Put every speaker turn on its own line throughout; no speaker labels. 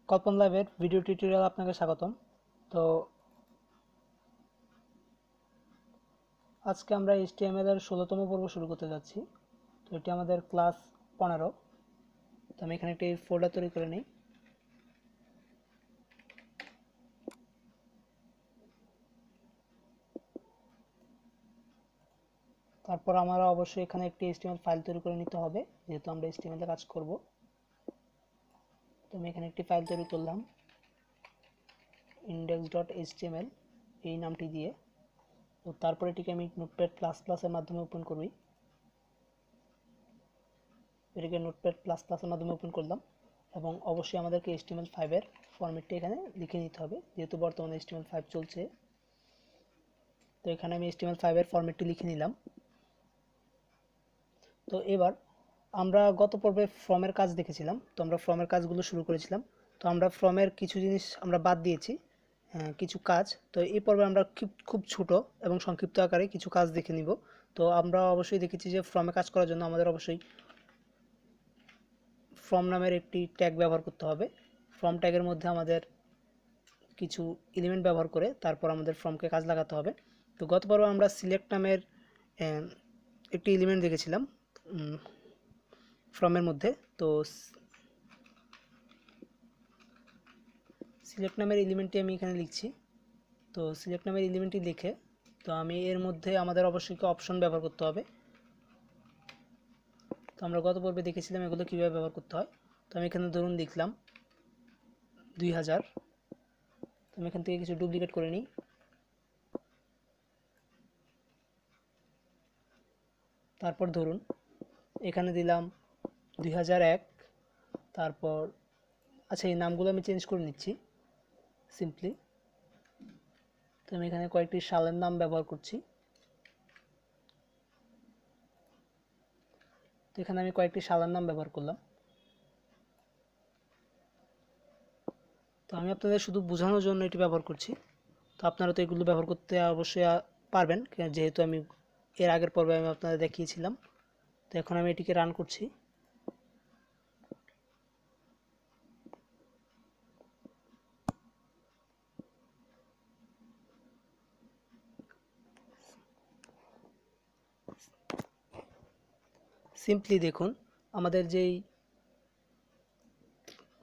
কল্পন লাইভের video tutorial আপনাকে স্বাগতম। তো আজকে আমরা এইচটিএমএল এর 16তম পর্ব শুরু করতে যাচ্ছি। তো এটি আমাদের ক্লাস 15। তো আমি এখানে একটি ফোল্ডার তৈরি করে নিই। তারপর আমরা অবশ্যই এখানে একটি এইচটিএমএল ফাইল তৈরি করে নিতে হবে, যেহেতু আমরা এইচটিএমএল এ কাজ করব। তো আমি এখানে একটি ফাইল তৈরি করলাম index.html এই নামটি দিয়ে। তো তারপর এটিকে আমি নোটপ্যাড প্লাস প্লাস এর মাধ্যমে ওপেন করব। এটিকে নোটপ্যাড প্লাস প্লাস এর মাধ্যমে ওপেন করলাম এবং অবশ্যই আমাদেরকে HTML5 এর ফরম্যাটটি এখানে লিখে নিতে হবে, যেহেতু বর্তমানে HTML5 চলছে। তো এখানে আমি HTML5 এর ফরম্যাটটি লিখে নিলাম। তো এবার আমরা গত পর্বে ফর্মের কাজ দেখেছিলাম, তো আমরা ফর্মের কাজগুলো শুরু করেছিলাম। তো আমরা ফর্মের কিছু জিনিস আমরা বাদ দিয়েছি, কিছু কাজ। তো এই পর্বে আমরা খুব ছোট এবং সংক্ষিপ্ত আকারে কিছু কাজ দেখে নিব। তো আমরা অবশ্যই দেখেছি যে ফর্মে কাজ করার জন্য আমাদের অবশ্যই ফর্ম নামের একটি ট্যাগ ব্যবহার করতে হবে। ফর্ম ট্যাগের মধ্যে আমাদের কিছু এলিমেন্ট ব্যবহার করে তারপর আমাদের ফর্মকে কাজ লাগাতে হবে। তো গত পর্বে আমরা সিলেক্ট নামের একটি এলিমেন্ট দেখেছিলাম ফর্মের মধ্যে। তো সিলেক্ট নামের এলিমেন্টটি আমি এখানে লিখছি। তো সিলেক্ট নামের এলিমেন্টটি লিখে তো আমি এর মধ্যে আমাদের অবশ্যই অপশন ব্যবহার করতে হবে। তো আমরা গত পর্বে দেখেছিলাম এগুলো কীভাবে ব্যবহার করতে হয়। তো আমি এখানে ধরুন লিখলাম 2000। তো আমি এখান থেকে কিছু ডুপ্লিকেট করে নিই। তারপর ধরুন এখানে দিলাম 2001। তারপর আচ্ছা, এই নামগুলো আমি চেঞ্জ করে নিচ্ছি সিম্পলি। তো আমি এখানে কয়েকটি সালের নাম ব্যবহার করছি। তো এখানে আমি কয়েকটি সালের নাম ব্যবহার করলাম। তো আমি আপনাদের শুধু বোঝানোর জন্য এটি ব্যবহার করছি। তো আপনারা তো এগুলো ব্যবহার করতে অবশ্যই পারবেন, যেহেতু আমি এর আগের পর্বে আমি আপনাদের দেখিয়েছিলাম। তো এখন আমি এটিকে রান করছি। সিম্পলি দেখুন আমাদের যেই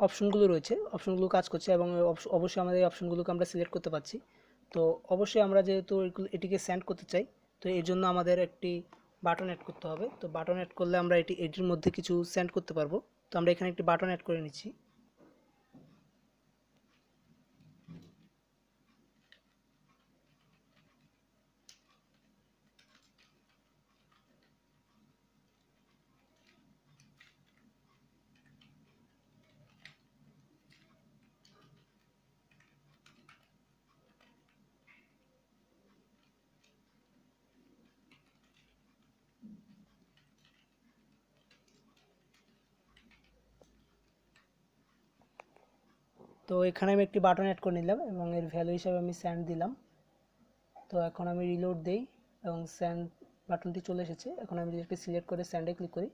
অপশনগুলো রয়েছে, অপশনগুলো কাজ করছে এবং অবশ্যই আমাদের এই অপশনগুলোকে আমরা সিলেক্ট করতে পারছি। তো অবশ্যই আমরা যেহেতু এটিকে সেন্ড করতে চাই, তো এর জন্য আমাদের একটি বাটন অ্যাড করতে হবে। তো বাটন অ্যাড করলে আমরা এটির মধ্যে কিছু সেন্ড করতে পারবো। তো আমরা এখানে একটি বাটন অ্যাড করে নিচ্ছি। তো এখানে আমি একটি বাটন অ্যাড করে নিলাম এবং এর ভ্যালু হিসাবে আমি সেন্ড দিলাম। তো এখন আমি রিলোড দেই এবং সেন্ড বাটনটি চলে এসেছে। এখন আমি যদি সিলেক্ট করে সেন্ডে ক্লিক করি,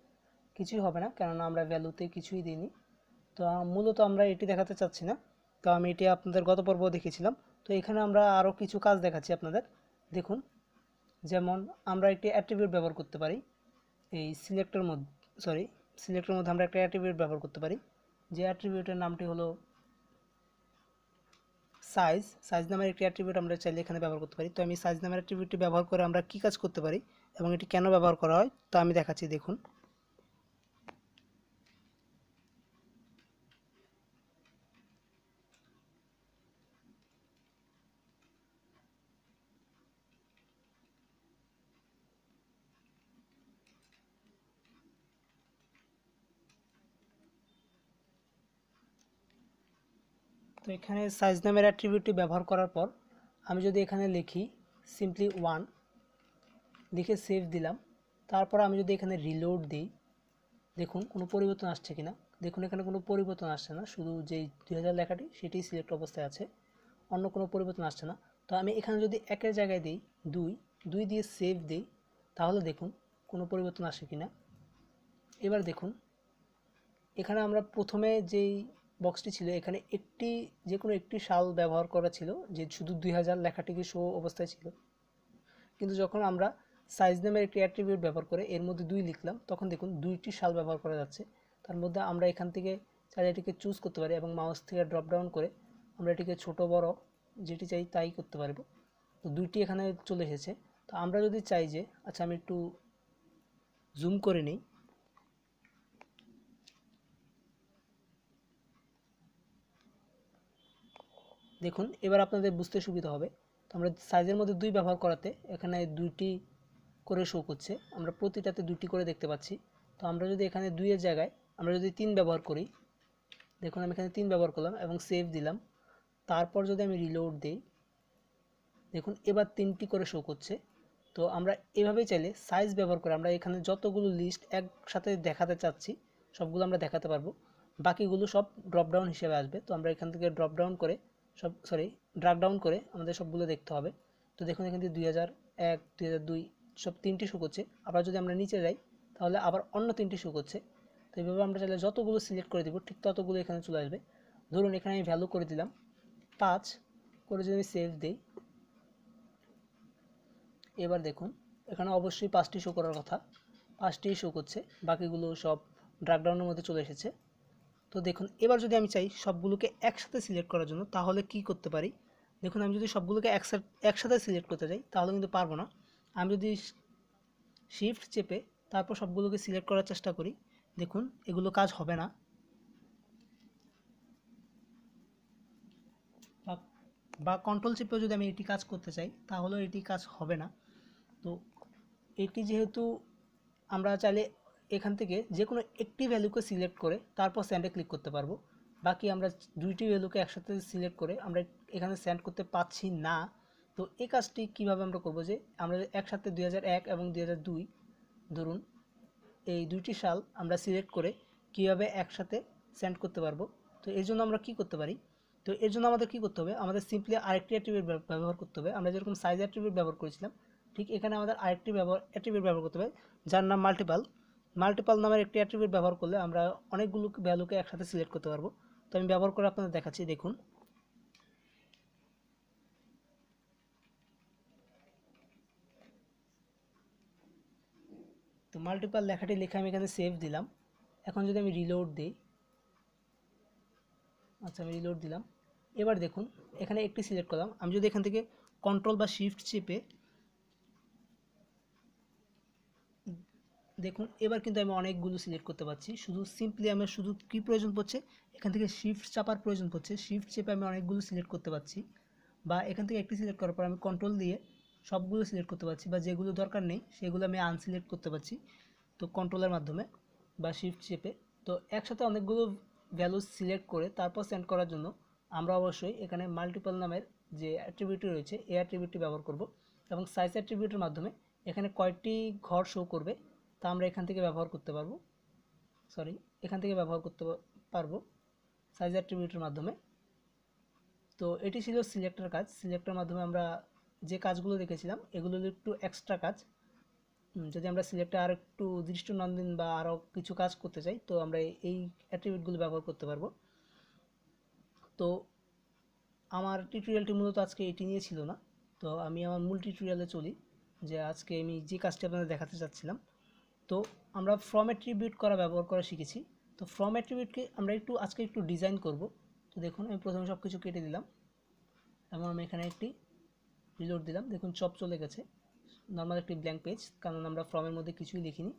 কিছুই হবে না, কেননা আমরা ভ্যালুতে কিছুই দিইনি। তো মূলত আমরা এটি দেখাতে চাচ্ছি না। তো আমি এটি আপনাদের গত পর্ব দেখিয়েছিলাম। তো এখানে আমরা আরও কিছু কাজ দেখাচ্ছি আপনাদের। দেখুন, যেমন আমরা একটি অ্যাট্রিবিউট ব্যবহার করতে পারি এই সিলেক্টের মধ্যে আমরা একটা অ্যাট্রিবিউট ব্যবহার করতে পারি, যে অ্যাট্রিবিউটের নামটি হলো সাইজ নামের একটি অ্যাট্রিবিউট আমরা চাইলে এখানে ব্যবহার করতে পারি। তো আমি সাইজ নামের অ্যাট্রিবিউটটি ব্যবহার করে আমরা কী কাজ করতে পারি এবং এটি কেন ব্যবহার করা হয় তা আমি দেখাচ্ছি। দেখুন, তো এখানে সাইজ নামের অ্যাট্রিবিউটটি ব্যবহার করার পর আমি যদি এখানে লিখি সিম্পলি 1 লিখে সেভ দিলাম, তারপর আমি যদি এখানে রিলোড দিই, দেখুন কোনো পরিবর্তন আসছে কিনা। দেখুন এখানে কোনো পরিবর্তন আসছে না, শুধু যেই 2000 লেখাটি সেটি সিলেক্ট অবস্থায় আছে, অন্য কোনো পরিবর্তন আসছে না। তো আমি এখানে যদি একের জায়গায় দিই 2 দিয়ে সেভ দিই, তাহলে দেখুন কোনো পরিবর্তন আসে কিনা। এবার দেখুন এখানে আমরা প্রথমে যেই বক্সটি ছিল এখানে যে কোনো একটি সাল ব্যবহার করা ছিল, যে শুধু 2000 লেখাটিকে শো অবস্থায় ছিল। কিন্তু যখন আমরা সাইজ নামের একটি অ্যাট্রিবিউট ব্যবহার করে এর মধ্যে 2 লিখলাম, তখন দেখুন 2টি সাল ব্যবহার করা যাচ্ছে। তার মধ্যে আমরা এখান থেকে চাইলে এটিকে চুজ করতে পারি এবং মাউস থেকে ড্রপ ডাউন করে আমরা এটিকে ছোট বড় যেটি চাই তাই করতে পারবো। তো 2টি এখানে চলে এসেছে। তো আমরা যদি চাই যে আচ্ছা আমি একটু জুম করে নিই, দেখুন এবার আপনাদের বুঝতে সুবিধা হবে। তো আমরা সাইজের মধ্যে 2 ব্যবহার করাতে এখানে 2টি করে শো করছে, আমরা প্রতিটাতে 2টি করে দেখতে পাচ্ছি। তো আমরা যদি এখানে 2 এর জায়গায় আমরা যদি 3 ব্যবহার করি, দেখুন আমি এখানে 3 ব্যবহার করলাম এবং সেভ দিলাম। তারপর যদি আমি রিলোড দিই, দেখুন এবার 3টি করে শো করছে। তো আমরা এভাবেই চাইলে সাইজ ব্যবহার করে আমরা এখানে যতগুলো লিস্ট একসাথে দেখাতে চাচ্ছি সবগুলো আমরা দেখাতে পারবো। বাকিগুলো সব ড্রপ ডাউন হিসেবে আসবে। তো আমরা এখান থেকে ড্রপ ডাউন করে ড্রাগ ডাউন করে আমাদের সবগুলো দেখতে হবে। তো দেখুন এখান থেকে 2001, 2002 সব 3টি শো করছে। আবার যদি আমরা নিচে যাই তাহলে আবার অন্য 3টি শো করছে। তো এইভাবে আমরা চাইলে যতগুলো সিলেক্ট করে দেবো ঠিক ততগুলো এখানে চলে আসবে। ধরুন এখানে আমি ভ্যালু করে দিলাম 5 করে, যদি আমি সেভ দিই, এবার দেখুন এখানে অবশ্যই 5টি শো করার কথা, 5টি শো করছে, বাকিগুলো সব ড্রাগ ডাউনের মধ্যে চলে এসেছে। তো দেখুন এবার যদি আমি চাই সবগুলোকে একসাথে সিলেক্ট করার জন্য তাহলে কি করতে পারি। দেখুন আমি যদি সবগুলোকে একসাথে সিলেক্ট করতে চাই তাহলে কিন্তু পারবো না। আমি যদি শিফট চেপে তারপর সবগুলোকে সিলেক্ট করার চেষ্টা করি, দেখুন এগুলো কাজ হবে না। বা কন্ট্রোল চেপেও যদি আমি এটি কাজ করতে চাই তাহলেও এটি কাজ হবে না। তো এটি যেহেতু আমরা চাইলে এখান থেকে যে কোনো একটি ভ্যালুকে সিলেক্ট করে তারপর সেন্ডে ক্লিক করতে পারবো। বাকি আমরা 2টি ভ্যালুকে একসাথে সিলেক্ট করে আমরা এখানে সেন্ড করতে পারছি না। তো এই কাজটি কিভাবে আমরা করব, যে আমরা একসাথে 2001 এবং 2002 ধরুন এই 2টি সাল আমরা সিলেক্ট করে কিভাবে একসাথে সেন্ড করতে পারবো। তো এর জন্য আমরা কি করতে পারি, তো এর জন্য আমাদের কি করতে হবে, আমাদের সিম্পলি আরেকটি অ্যাট্রিবিউট ব্যবহার করতে হবে। আমরা যেরকম সাইজ অ্যাট্রিবিউট ব্যবহার করেছিলাম ঠিক এখানে আমাদের আরেকটি অ্যাট্রিবিউট ব্যবহার করতে হবে, যার নাম মাল্টিপাল নামের একটি অ্যাট্রিবিউট ব্যবহার করলে আমরা অনেকগুলো ভ্যালুকে একসাথে সিলেক্ট করতে পারবো। তো আমি ব্যবহার করে আপনাদের দেখাচ্ছি, দেখুন তো মাল্টিপাল লেখাটি লিখে আমি এখানে সেভ দিলাম। এখন যদি আমি রিলোড দিই, আচ্ছা আমি রিলোড দিলাম, এবার দেখুন এখানে একটি সিলেক্ট করলাম। আমি যদি এখান থেকে কন্ট্রোল বা শিফট চেপে, দেখুন এবার কিন্তু আমি অনেকগুলো সিলেক্ট করতে পারছি। শুধু সিম্পলি আমার শুধু কি প্রয়োজন পড়ছে, এখান থেকে শিফট চাপার প্রয়োজন পড়ছে। শিফট চেপে আমি অনেকগুলো সিলেক্ট করতে পারছি, বা এখান থেকে একটি সিলেক্ট করার পর আমি কন্ট্রোল দিয়ে সবগুলো সিলেক্ট করতে পারছি, বা যেগুলো দরকার নেই সেগুলো আমি আনসিলেক্ট করতে পারছি তো কন্ট্রোলের মাধ্যমে বা শিফট চেপে। তো একসাথে অনেকগুলো ভ্যালু সিলেক্ট করে তারপর সেন্ড করার জন্য আমরা অবশ্যই এখানে মাল্টিপল নামের যে অ্যাট্রিবিউটটি রয়েছে এই অ্যাট্রিবিউটটি ব্যবহার করব, এবং সাইজ অ্যাট্রিবিউটের মাধ্যমে এখানে কয়টি ঘর শো করবে তা আমরা এখান থেকে ব্যবহার করতে পারবো। এখান থেকে ব্যবহার করতে পারবো সাইজ অ্যাট্রিবিউটের মাধ্যমে। তো এটি ছিল সিলেক্টের কাজ। সিলেক্টের মাধ্যমে আমরা যে কাজগুলো দেখেছিলাম এগুলো একটু এক্সট্রা কাজ। যদি আমরা সিলেক্টে আর একটু দৃষ্টিনন্দন বা আরও কিছু কাজ করতে চাই তো আমরা এই অ্যাট্রিবিউটগুলো ব্যবহার করতে পারবো। তো আমার টিউটোরিয়ালটি মূলত আজকে এটি নিয়ে ছিল না। তো আমি আমার মূল টিউটোরিয়ালে চলি, যে আজকে আমি যে কাজটি আপনাদের দেখাতে চাচ্ছিলাম। তো আমরা ফ্রম অ্যাট্রিবিউট ব্যবহার করা শিখেছি। তো ফ্রম অ্যাট্রিবিউটকে আমরা আজকে একটু ডিজাইন করব। তো দেখুন আমি প্রথমে সব কিছু কেটে দিলাম এবং আমি এখানে একটি রিলোড দিলাম, দেখুন সব চলে গেছে, নর্মাল একটি ব্ল্যাঙ্ক পেজ, কারণ আমরা ফর্মের মধ্যে কিছুই লিখিনি।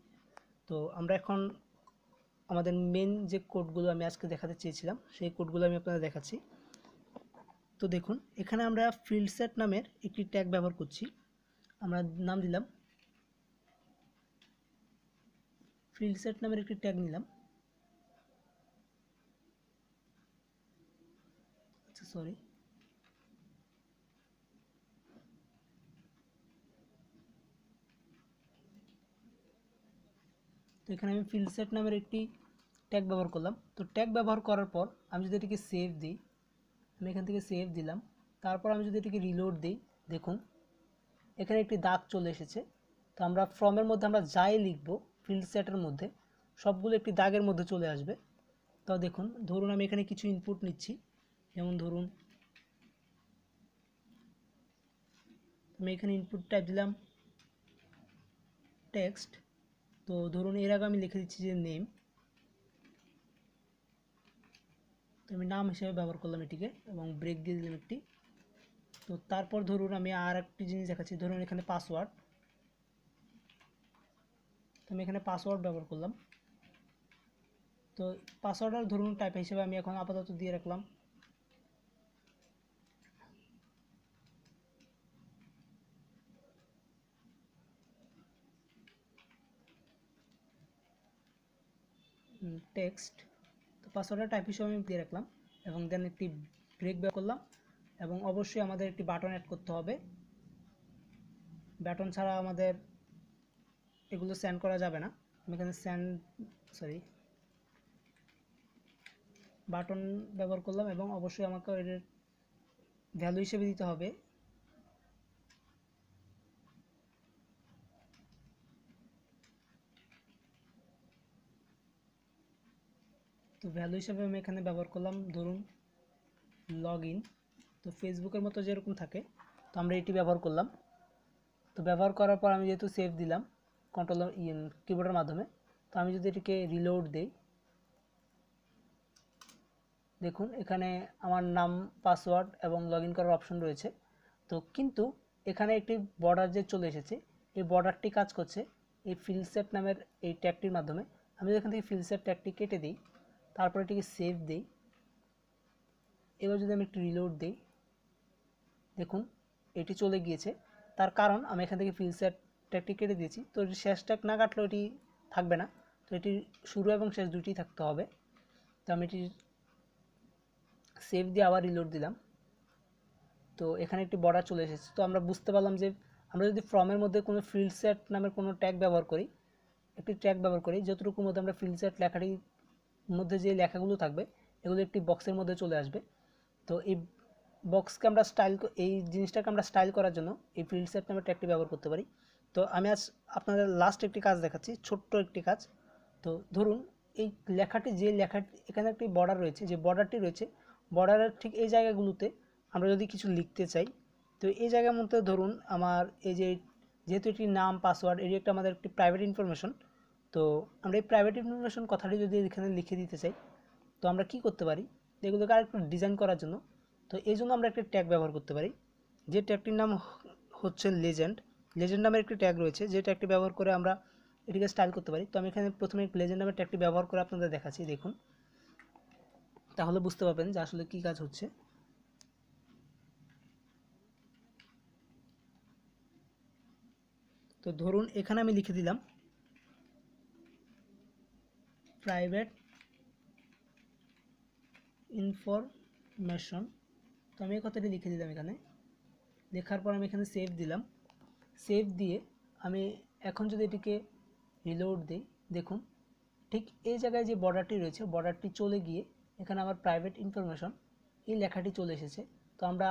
তো আমরা এখন আমাদের মেন যে কোডগুলো আমি আজকে দেখাতে চেয়েছিলাম সেই কোডগুলো আমি আপনাদের দেখাচ্ছি। তো দেখুন এখানে আমরা ফিল্ড সেট নামের একটি ট্যাগ ব্যবহার করছি। আমরা নাম দিলাম ফিল্ড সেট নামের একটি ট্যাগ নিলাম। আচ্ছা সরি, তো এখানে আমি ফিল্ড সেট নামের একটি ট্যাগ ব্যবহার করলাম। তো ট্যাগ ব্যবহার করার পর আমি যদি এটিকে সেভ দিই, আমি এখান থেকে সেভ দিলাম, তারপর আমি যদি এটিকে রিলোড দিই, দেখুন এখানে একটি দাগ চলে এসেছে। তো আমরা ফর্মের মধ্যে আমরা যাই লিখব ফিল্ড সেটের মধ্যে সবগুলো একটি দাগের মধ্যে চলে আসবে। তো দেখুন, ধরুন আমি এখানে কিছু ইনপুট নিচ্ছি, যেমন ধরুন আমি এখানে ইনপুট টাইপ দিলাম টেক্সট। তো ধরুন এর আগে আমি লিখে দিচ্ছি যে নেম, তো আমি নাম হিসেবে ব্যবহার করলাম এটিকে এবং ব্রেক দিয়ে দিলাম একটি। তো তারপর ধরুন আমি আর একটি জিনিস দেখাচ্ছি, ধরুন এখানে পাসওয়ার্ড, তো আমি এখানে পাসওয়ার্ড ব্যবহার করলাম। তো পাসওয়ার্ডের ধরুন টাইপ হিসেবে আমি এখন আপাতত দিয়ে রাখলাম টেক্সট। তো পাসওয়ার্ডের টাইপ হিসেবে আমি দিয়ে রাখলাম এবং দেন একটি ব্রেক ব্যবহার করলাম। এবং অবশ্যই আমাদের একটি বাটন অ্যাড করতে হবে, বাটন ছাড়া আমাদের এগুলো সেন্ড করা যাবে না। আমি এখানে বাটন ব্যবহার করলাম এবং অবশ্যই আমাকে এর ভ্যালু হিসেবে দিতে হবে তো ভ্যালু হিসেবে আমি এখানে ব্যবহার করলাম ধরুন লগ ইন। তো ফেসবুকের মতো যেরকম থাকে, তো আমরা এটি ব্যবহার করলাম। তো ব্যবহার করার পর আমি যেহেতু সেভ দিলাম কন্ট্রোল কিবোর্ডের মাধ্যমে, তো আমি যদি এটিকে রিলোড দেই, দেখুন এখানে আমার নাম, পাসওয়ার্ড এবং লগ ইন করার অপশন রয়েছে। তো কিন্তু এখানে একটি বর্ডার যে চলে এসেছে, এই বর্ডারটি কাজ করছে এই ফিলসেট নামের এই ট্যাগটির মাধ্যমে। আমি এখান থেকে ফিলসেট ট্যাগটি কেটে দিই, তারপর এটিকে সেভ দিই। এবার যদি আমি একটু রিলোড দিই, দেখুন এটি চলে গিয়েছে। তার কারণ আমি এখান থেকে ফিলসেট ট্যাগটি কেটে দিয়েছি। তো এটি শেষ ট্যাগ না কাটলেও এটি থাকবে না, তো এটি শুরু এবং শেষ দুটি থাকতে হবে। তো আমি এটি সেভ দিয়ে আবার রিলোড দিলাম। তো এখানে একটি বর্ডার চলে এসেছে। তো আমরা বুঝতে পারলাম যে আমরা যদি ফর্মের মধ্যে কোনো ফিল্ডসেট নামের কোনো ট্যাগ ব্যবহার করি, একটি ট্যাগ ব্যবহার করি, যতটুকুর মধ্যে আমরা ফিল্ডসেট লেখাটির মধ্যে যে লেখাগুলো থাকবে এগুলো একটি বক্সের মধ্যে চলে আসবে। তো এই বক্সকে আমরা এই জিনিসটাকে আমরা স্টাইল করার জন্য এই ফিল্ডসেট নামের ট্যাগটি ব্যবহার করতে পারি। তো আমি আজ আপনাদের লাস্ট একটি কাজ দেখাচ্ছি, ছোট্ট একটি কাজ। তো ধরুন এই লেখাটি, যে লেখাটি এখানে একটি বর্ডার রয়েছে, যে বর্ডারটি রয়েছে, বর্ডারের ঠিক এই জায়গাগুলোতে আমরা যদি কিছু লিখতে চাই, তো এই জায়গার মধ্যে ধরুন আমার এই যে, যেহেতু এটি নাম, পাসওয়ার্ড, এটি একটা আমাদের একটি প্রাইভেট ইনফরমেশন। তো আমরা এই প্রাইভেট ইনফরমেশন কথাটি যদি এখানে লিখে দিতে চাই, তো আমরা কি করতে পারি, এগুলোকে আরেকটু ডিজাইন করার জন্য, তো এই জন্য আমরা একটা ট্যাগ ব্যবহার করতে পারি, যে ট্যাগটির নাম হচ্ছে লেজেন্ড। লেজেন্ড নামের একটি ট্যাগ রয়েছে, যে ট্যাগটি ব্যবহার করে আমরা এটিকে স্টাইল করতে পারি। তো আমি এখানে প্রথমে লেজেন্ড নামের ট্যাগটি ব্যবহার করে আপনাদের দেখাচ্ছি, দেখুন, তাহলে বুঝতে পারবেন যে আসলে কি কাজ হচ্ছে। তো ধরুন এখানে আমি লিখে দিলাম প্রাইভেট ইনফরমেশন। তো আমি এই কথাটি লিখে দিলাম এখানে, লেখার পর আমি এখানে সেভ দিলাম। সেভ দিয়ে আমি এখন যদি এটিকে রিলোড দিই, দেখুন ঠিক এই জায়গায় যে বর্ডারটি রয়েছে, বর্ডারটি চলে গিয়ে এখানে আমার প্রাইভেট ইনফরমেশন এই লেখাটি চলে এসেছে। তো আমরা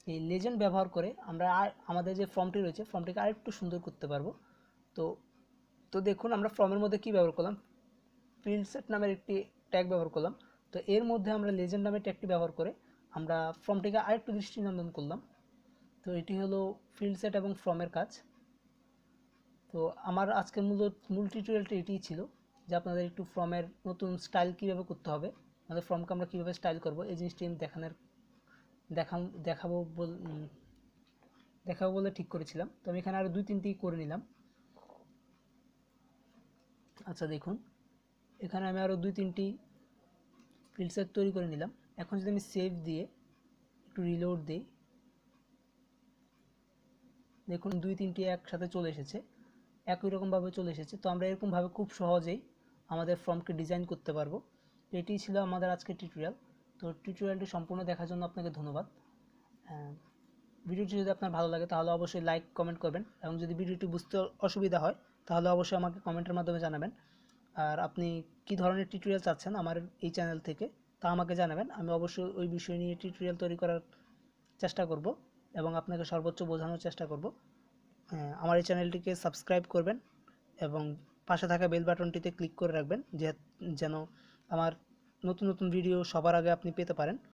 এই লেজেন্ড ব্যবহার করে আমরা আমাদের যে ফর্মটি রয়েছে, ফর্মটিকে আরেকটু সুন্দর করতে পারবো। তো তো দেখুন আমরা ফর্মের মধ্যে কি ব্যবহার করলাম, ফিল্ডসেট নামের একটি ট্যাগ ব্যবহার করলাম। তো এর মধ্যে আমরা লেজেন্ড নামের ট্যাগটি ব্যবহার করে আমরা ফর্মটিকে আরেকটু দৃষ্টিনন্দন করলাম। তো এটি হলো ফিল্ডসেট এবং ফর্মের কাজ। তো আমার আজকের মূল টিউটোরিয়ালটি এটিই ছিল, যে আপনাদের একটু ফর্মের নতুন স্টাইল কীভাবে করতে হবে, আমাদের ফর্মকে আমরা কীভাবে স্টাইল করব, এই জিনিসটি আমি দেখাবো বলে ঠিক করেছিলাম। তো আমি এখানে আরও 2-3টি করে নিলাম। আচ্ছা দেখুন, এখানে আমি আরও 2-3টি ফিল্ডসেট তৈরি করে নিলাম। এখন যদি আমি সেভ দিয়ে একটু রিলোড দিই, দেখুন 2-3টি একসাথে চলে এসেছে, একই রকমভাবে চলে এসেছে। তো আমরা এরকমভাবে খুব সহজেই আমাদের ফর্মকে ডিজাইন করতে পারবো। তো এটিই ছিল আমাদের আজকের টিউটোরিয়াল। তো টিউটোরিয়ালটি সম্পূর্ণ দেখার জন্য আপনাকে ধন্যবাদ। ভিডিওটি যদি আপনার ভালো লাগে তাহলে অবশ্যই লাইক, কমেন্ট করবেন, এবং যদি ভিডিওটি বুঝতে অসুবিধা হয় তাহলে অবশ্যই আমাকে কমেন্টের মাধ্যমে জানাবেন। আর আপনি কী ধরনের টিউটোরিয়াল চাচ্ছেন আমার এই চ্যানেল থেকে তা আমাকে জানাবেন। আমি অবশ্যই ওই বিষয় নিয়ে টিউটোরিয়াল তৈরি করার চেষ্টা করব এবং আপনাকে সর্বোচ্চ বোঝানোর চেষ্টা করব। আমার এই চ্যানেলটিকে সাবস্ক্রাইব করবেন এবং পাশে থাকা বেল বাটনটিতে ক্লিক করে রাখবেন, যেন আমার নতুন নতুন ভিডিও সবার আগে আপনি পেতে পারেন।